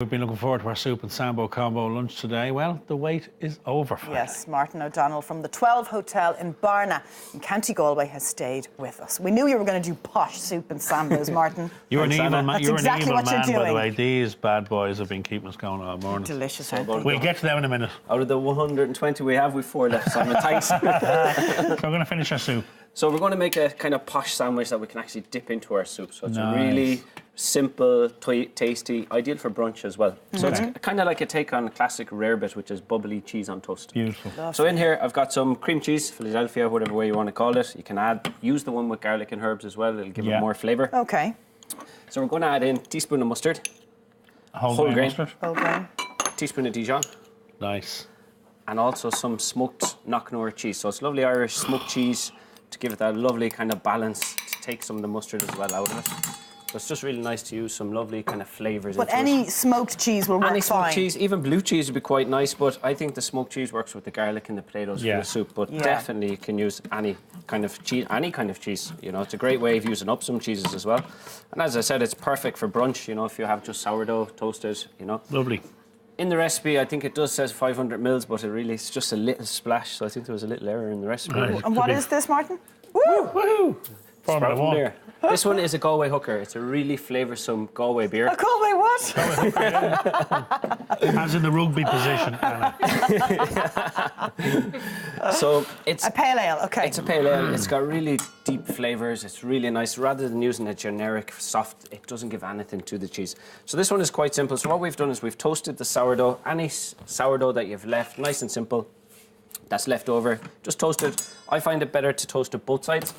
We've been looking forward to our soup and Sambo combo lunch today. Well, the wait is over for Yes, Martin O'Donnell from the 12 Hotel in Barna in County Galway has stayed with us. We knew you were going to do posh soup and Sambos, Martin. You're an evil man. That's You're exactly an evil what you're man, by the doing. way. These bad boys have been keeping us going all morning. Delicious, So aren't they? We'll get to them in a minute. Out of the 120 we have, we've 4 left, Simon. Thanks. So we're going to finish our soup. So we're going to make a kind of posh sandwich that we can actually dip into our soup. So it's Nice. a really simple, tasty, ideal for brunch as well. So it's kind of like a take on a classic rarebit, which is bubbly cheese on toast. Beautiful. So in here, I've got some cream cheese, Philadelphia, whatever way you want to call it. You can use the one with garlic and herbs as well. It'll give it more flavour. Okay. So we're going to add in a teaspoon of mustard, Whole grain mustard. Okay. teaspoon of Dijon, Nice. and also some smoked Knocknor cheese. So it's lovely Irish smoked cheese to give it that lovely kind of balance, to take some of the mustard as well out of it. So it's just really nice to use some lovely kind of flavours. But any smoked cheese will work Any smoked fine. cheese, even blue cheese would be quite nice, but I think the smoked cheese works with the garlic and the potatoes for the soup. But definitely you can use any kind of cheese. You know, it's a great way of using up some cheeses as well. And as I said, it's perfect for brunch, you know, if you have just sourdough toasted, you know. Lovely. In the recipe, I think it does says 500 mils, but it really is just a little splash, so I think there was a little error in the recipe. Right. And what is this, Martin? Woo! Woohoo! Start from there. This one is a Galway hooker. It's a really flavoursome Galway beer. A Galway what? As in the rugby position, Anna. So it's A pale ale, okay. It's a pale ale. It's got really deep flavours. It's really nice. Rather than using a generic soft, it doesn't give anything to the cheese. So this one is quite simple. So what we've done is we've toasted the sourdough. Any sourdough that you've left, nice and simple, that's left over, just toast it. I find it better to toast it both sides.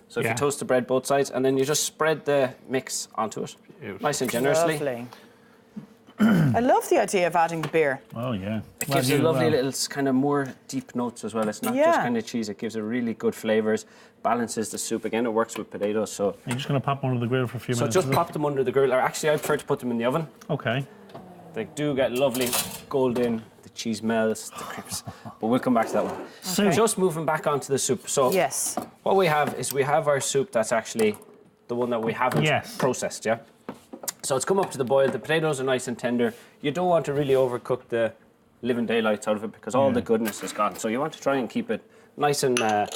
So if you toast the bread both sides, and then you just spread the mix onto it, nice and generously. Lovely. I love the idea of adding the beer. Oh, yeah. It gives a lovely little kind of more deep notes as well. It's not just kind of cheese. It gives it really good flavours, balances the soup. Again, it works with potatoes. So You're just going to pop them under the grill for a few minutes. So just pop them under the grill. Or actually, I prefer to put them in the oven. Okay. They do get lovely golden. The cheese melts, the crisps. But we'll come back to that one. Soup. Just moving back onto the soup. So Yes. what we have is we have our soup that's actually the one that we haven't processed, yeah? So it's come up to the boil. The potatoes are nice and tender. You don't want to really overcook the living daylights out of it because all the goodness is gone. So you want to try and keep it nice and, I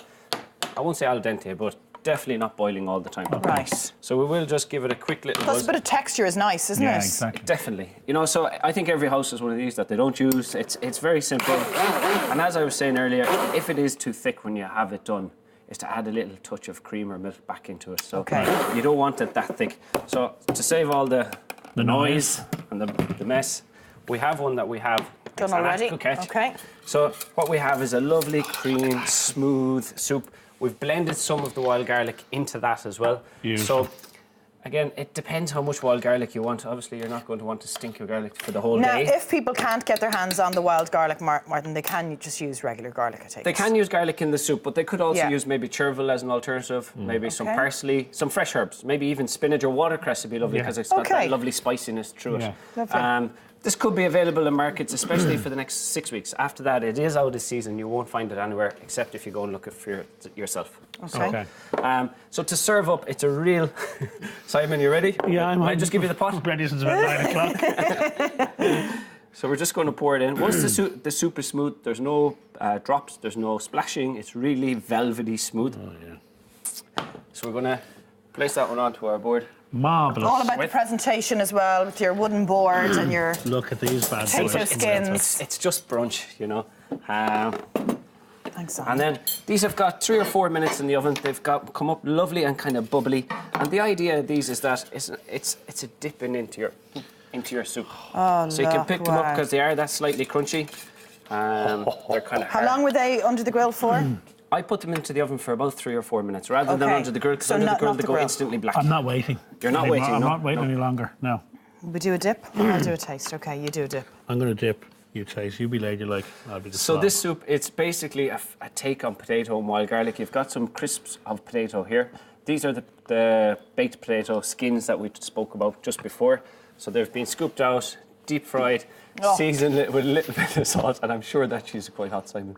won't say al dente, but definitely not boiling all the time. Right. So we will just give it a quick little Plus buzz. a bit of texture is nice, isn't it? Yeah, exactly. Definitely. You know, so I think every house has one of these that they don't use. It's very simple. And as I was saying earlier, if it is too thick when you have it done, is to add a little touch of cream or milk back into it. So you don't want it that thick. So to save all the noise and the mess, we have one that we have Done already? Okay. So what we have is a lovely, cream, smooth soup. We've blended some of the wild garlic into that as well. Beautiful. So again, it depends how much wild garlic you want. Obviously, you're not going to want to stink your garlic for the whole Now, day. if people can't get their hands on the wild garlic, Martin, they can just use regular garlic, I take They it. can use garlic in the soup, but they could also use maybe chervil as an alternative, maybe some parsley, some fresh herbs, maybe even spinach or watercress would be lovely because it's got that lovely spiciness through it. Lovely. This could be available in markets, especially for the next 6 weeks. After that, it is out of season. You won't find it anywhere except if you go and look it for yourself. Okay. So to serve up, it's a real... Simon, you ready? Yeah, I'll just give you the pot. Ready since about 9 o'clock. So we're just going to pour it in. Once the soup is smooth, there's no drops, there's no splashing. It's really velvety smooth. Oh, yeah. So we're going to place that one onto our board. Marvellous. All about the presentation as well, with your wooden board and your Look at these bad boys. potato skins. It's just brunch, you know. Thanks, And then these have got 3 or 4 minutes in the oven. They've come up lovely and kind of bubbly. And the idea of these is that it's a dipping into your soup. Oh, so you can pick them up because they are that slightly crunchy. They're kind of How long were they under the grill for? I put them into the oven for about 3 or 4 minutes rather than under the grill, because under the grill they go instantly black. I'm not waiting. You're not waiting, I'm not waiting any longer, no. We do a dip? I'll do a taste. Okay, you do a dip. I'm going to dip. You taste. You be ladylike. I'll be the So slob. this soup, it's basically a take on potato and wild garlic. You've got some crisps of potato here. These are the baked potato skins that we spoke about just before. So they've been scooped out, deep fried, seasoned with a little bit of salt, and I'm sure that cheese is quite hot, Simon.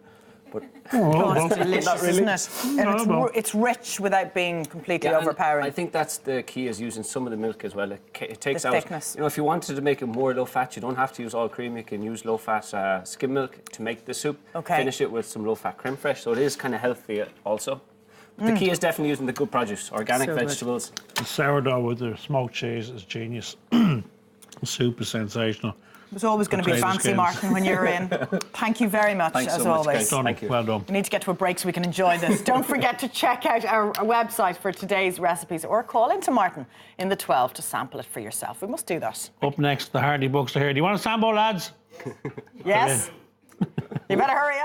but Oh, it's delicious, Not really. isn't it? And it's rich without being completely and overpowering. I think that's the key, is using some of the milk as well. It takes The out thickness. You know, if you wanted to make it more low fat, you don't have to use all cream. You can use low fat skim milk to make the soup. Okay. Finish it with some low fat creme fraiche, so it is kind of healthy also. But the key is definitely using the good produce, organic So good. vegetables. The sourdough with the smoked cheese is genius. The soup is sensational. It was always going to be Potato fancy, skins. Martin, when you're in. Thank you very much, Thanks as so much, always. guys. Done. Thank you. Well done. We need to get to a break so we can enjoy this. Don't forget to check out our website for today's recipes, or call into Martin in the 12 to sample it for yourself. We must do that. Up next, the Hardy Bucks are here. Do you want a Sambo, lads? Yes? You better hurry up.